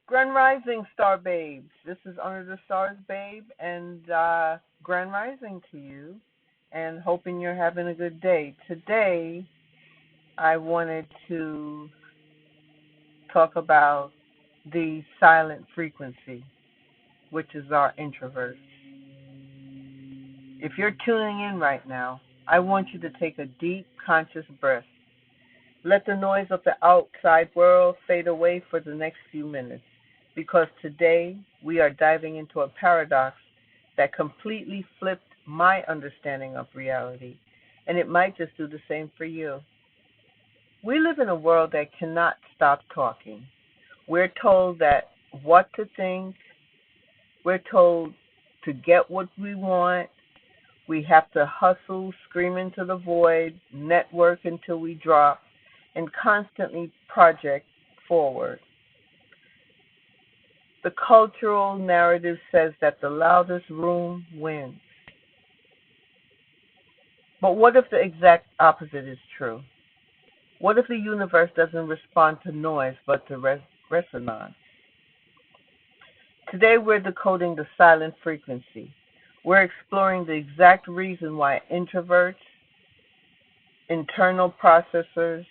Grand Rising, Star Babes. This is Under the Stars, Babe, and Grand Rising to you, and hoping you're having a good day. Today, I wanted to talk about the silent frequency, which is our introvert. If you're tuning in right now, I want you to take a deep, conscious breath. Let the noise of the outside world fade away for the next few minutes, because today we are diving into a paradox that completely flipped my understanding of reality, and it might just do the same for you. We live in a world that cannot stop talking. We're told that what to think, we're told to get what we want, we have to hustle, scream into the void, network until we drop, and constantly project forward. The cultural narrative says that the loudest room wins. But what if the exact opposite is true? What if the universe doesn't respond to noise but to resonance? Today we're decoding the silent frequency. We're exploring the exact reason why introverts, internal processors,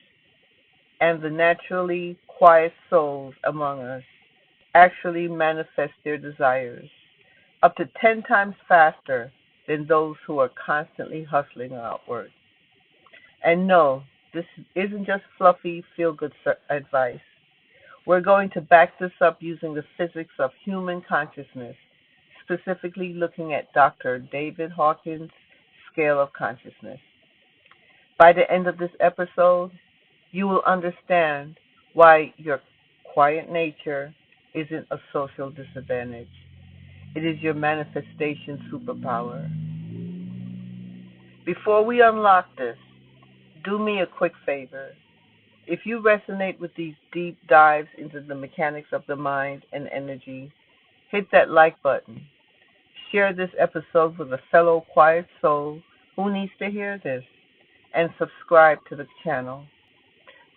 and the naturally quiet souls among us actually manifest their desires up to 10 times faster than those who are constantly hustling outward. And no, this isn't just fluffy feel-good advice. We're going to back this up using the physics of human consciousness, specifically looking at Dr. David Hawkins' scale of consciousness. By the end of this episode, you will understand why your quiet nature isn't a social disadvantage. It is your manifestation superpower. Before we unlock this, do me a quick favor. If you resonate with these deep dives into the mechanics of the mind and energy, hit that like button. Share this episode with a fellow quiet soul who needs to hear this, and subscribe to the channel.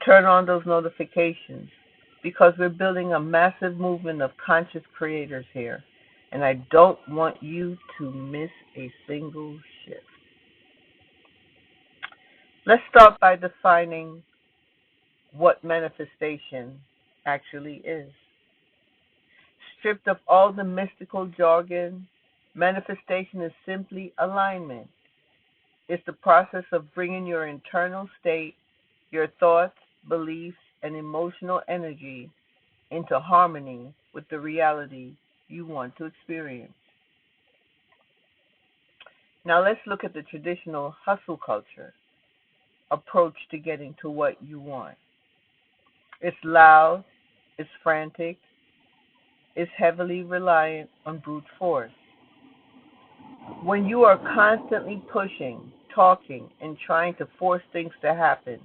Turn on those notifications, because we're building a massive movement of conscious creators here, and I don't want you to miss a single shift. Let's start by defining what manifestation actually is. Stripped of all the mystical jargon, manifestation is simply alignment. It's the process of bringing your internal state, your thoughts, beliefs, and emotional energy into harmony with the reality you want to experience. Now let's look at the traditional hustle culture approach to getting to what you want. It's loud, it's frantic, it's heavily reliant on brute force. When you are constantly pushing, talking, and trying to force things to happen,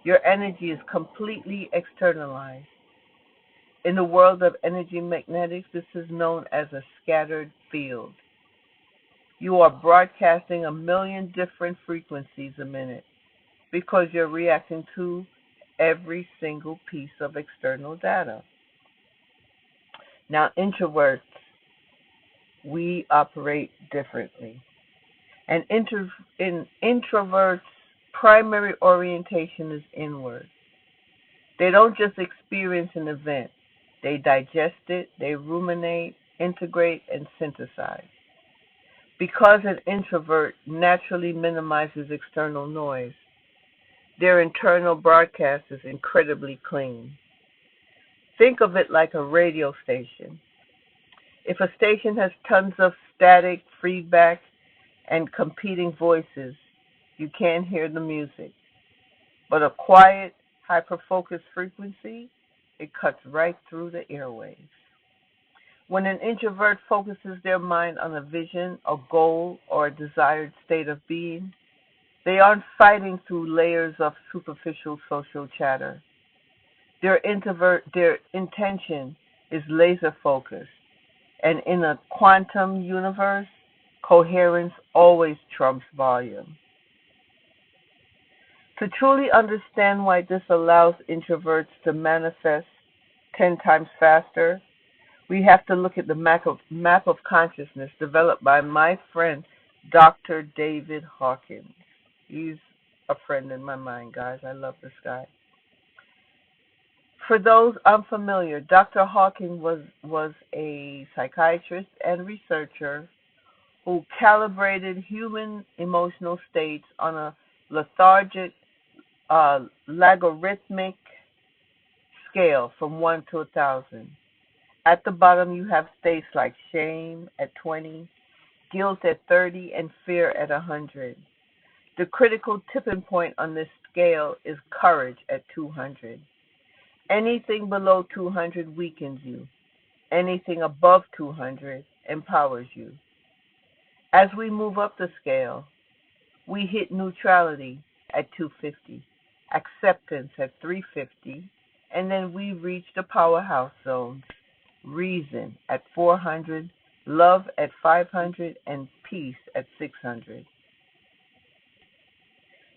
your energy is completely externalized. In the world of energy magnetics, this is known as a scattered field. You are broadcasting a million different frequencies a minute because you're reacting to every single piece of external data. Now, introverts, we operate differently. And introverts' primary orientation is inward. They don't just experience an event. They digest it, they ruminate, integrate, and synthesize. Because an introvert naturally minimizes external noise, their internal broadcast is incredibly clean. Think of it like a radio station. If a station has tons of static, feedback, and competing voices, you can't hear the music. But a quiet, hyper-focused frequency, it cuts right through the airwaves. When an introvert focuses their mind on a vision, a goal, or a desired state of being, they aren't fighting through layers of superficial social chatter. Their intention is laser focused, and in a quantum universe, coherence always trumps volume. To truly understand why this allows introverts to manifest 10 times faster. We have to look at the map of consciousness developed by my friend, Dr. David Hawkins. He's a friend in my mind, guys. I love this guy. For those unfamiliar, Dr. Hawkins was a psychiatrist and researcher who calibrated human emotional states on a lethargic, logarithmic scale from 1 to 1,000. At the bottom, you have states like shame at 20, guilt at 30, and fear at 100. The critical tipping point on this scale is courage at 200. Anything below 200 weakens you. Anything above 200 empowers you. As we move up the scale, we hit neutrality at 250, acceptance at 350, and then we reach the powerhouse zones. Reason at 400, love at 500, and peace at 600.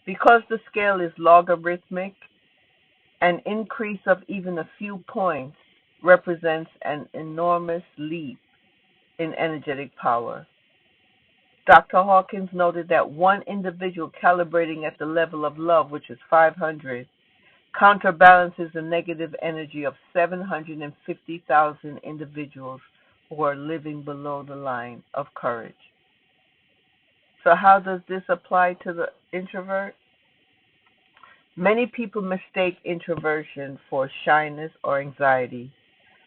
Because the scale is logarithmic, an increase of even a few points represents an enormous leap in energetic power. Dr. Hawkins noted that one individual calibrating at the level of love, which is 500, counterbalances the negative energy of 750,000 individuals who are living below the line of courage. So how does this apply to the introvert? Many people mistake introversion for shyness or anxiety,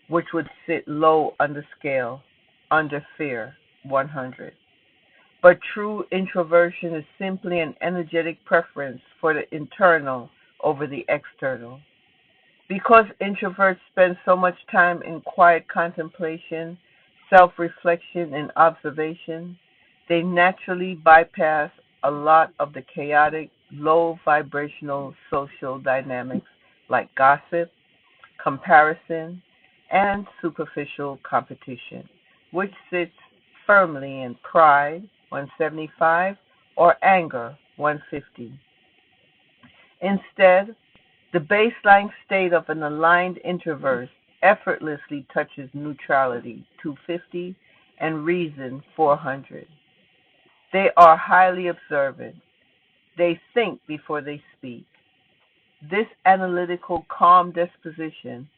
which would sit low on the scale, under fear, 100. But true introversion is simply an energetic preference for the internal over the external. Because introverts spend so much time in quiet contemplation, self-reflection, and observation, they naturally bypass a lot of the chaotic, low vibrational social dynamics like gossip, comparison, and superficial competition, which sits firmly in pride, 175, or anger, 150. Instead, the baseline state of an aligned introvert effortlessly touches neutrality, 250, and reason, 400. They are highly observant. They think before they speak. This analytical, calm disposition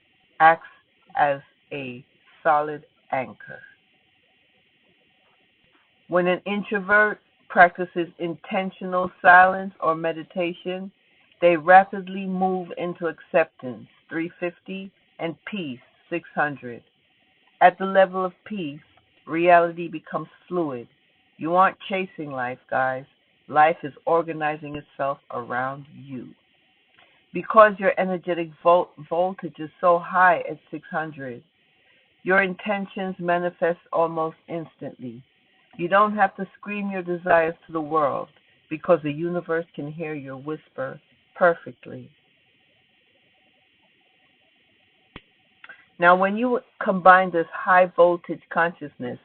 acts as a solid anchor. When an introvert practices intentional silence or meditation, they rapidly move into acceptance, 350, and peace, 600. At the level of peace, reality becomes fluid. You aren't chasing life, guys. Life is organizing itself around you. Because your energetic voltage is so high at 600, your intentions manifest almost instantly. You don't have to scream your desires to the world because the universe can hear your whisper perfectly. Now, when you combine this high voltage consciousness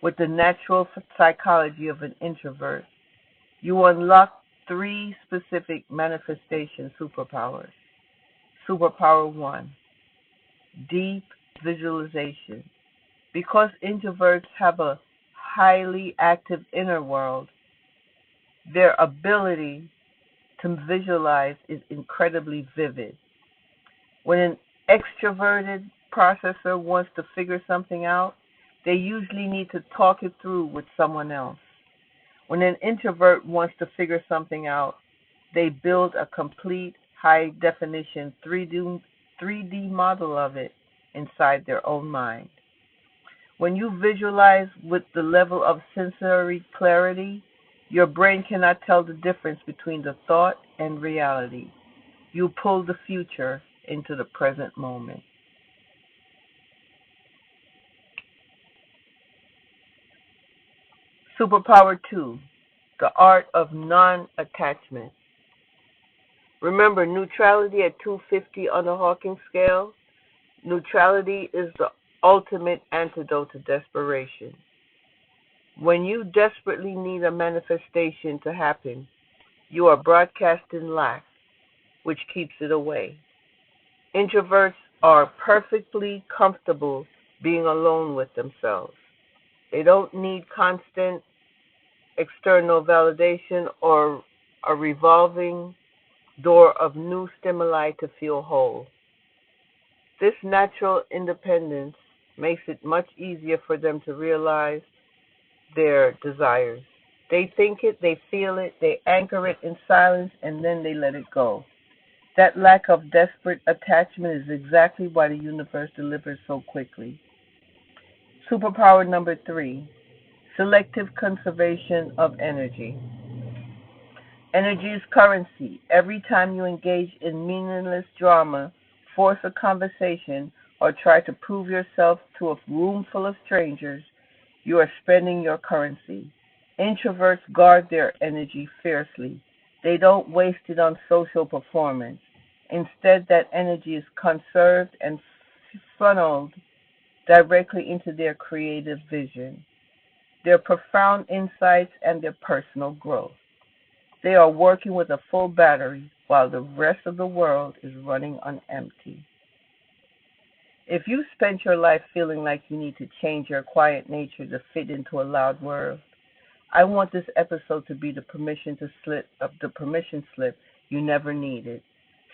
with the natural psychology of an introvert, you unlock 3 specific manifestation superpowers. Superpower 1, deep visualization. Because introverts have a highly active inner world, their ability to visualize is incredibly vivid. When an extroverted processor wants to figure something out, they usually need to talk it through with someone else. When an introvert wants to figure something out, they build a complete high-definition 3D model of it inside their own mind. When you visualize with the level of sensory clarity, your brain cannot tell the difference between the thought and reality. You pull the future into the present moment. Superpower 2, the art of non-attachment. Remember, neutrality at 250 on the Hawkins Scale? Neutrality is the ultimate antidote to desperation. When you desperately need a manifestation to happen, you are broadcasting lack, which keeps it away. Introverts are perfectly comfortable being alone with themselves. They don't need constant external validation or a revolving door of new stimuli to feel whole. This natural independence makes it much easier for them to realize their desires. They think it, they feel it, they anchor it in silence, and then they let it go. That lack of desperate attachment is exactly why the universe delivers so quickly. Superpower number 3, selective conservation of energy. Energy is currency. Every time you engage in meaningless drama, force a conversation, or try to prove yourself to a room full of strangers, you are spending your currency. Introverts guard their energy fiercely. They don't waste it on social performance. Instead, that energy is conserved and funneled directly into their creative vision, their profound insights, and their personal growth. They are working with a full battery while the rest of the world is running on empty. If you spent your life feeling like you need to change your quiet nature to fit into a loud world, I want this episode to be the permission slip you never needed.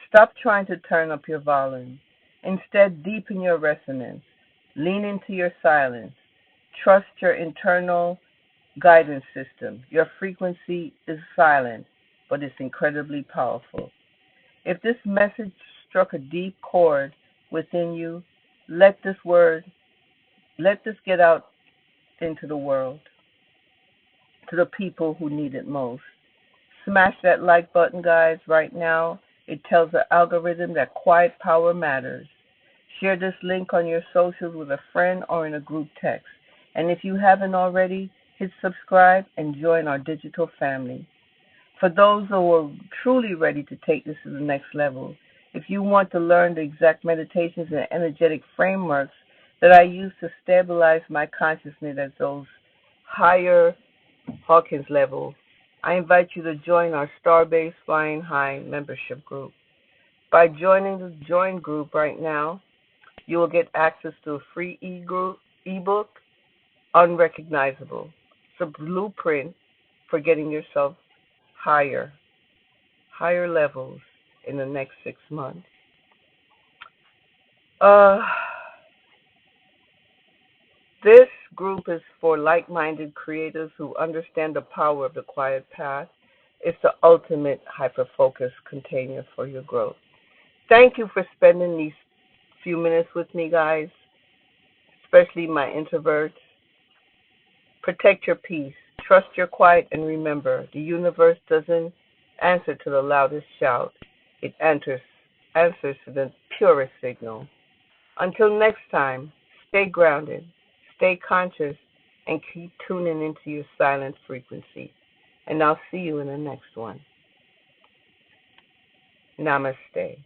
Stop trying to turn up your volume. Instead, deepen your resonance. Lean into your silence. Trust your internal guidance system. Your frequency is silent, but it's incredibly powerful. If this message struck a deep chord within you, let this get out into the world, to the people who need it most. Smash that like button, guys, right now. It tells the algorithm that quiet power matters. Share this link on your socials with a friend or in a group text. And if you haven't already, hit subscribe and join our digital family. For those who are truly ready to take this to the next level, if you want to learn the exact meditations and energetic frameworks that I use to stabilize my consciousness at those higher Hawkins levels, I invite you to join our STARBABES Flying High membership group. By joining the Join group right now, you will get access to a free ebook, Unrecognizable. It's a blueprint for getting yourself higher levels in the next 6 months. This group is for like-minded creators who understand the power of the quiet path. It's the ultimate hyper-focus container for your growth. Thank you for spending these few minutes with me, guys, especially my introverts. Protect your peace. Trust your quiet, and remember, the universe doesn't answer to the loudest shout. It answers to the purest signal. Until next time, stay grounded, stay conscious, and keep tuning into your silent frequency. And I'll see you in the next one. Namaste.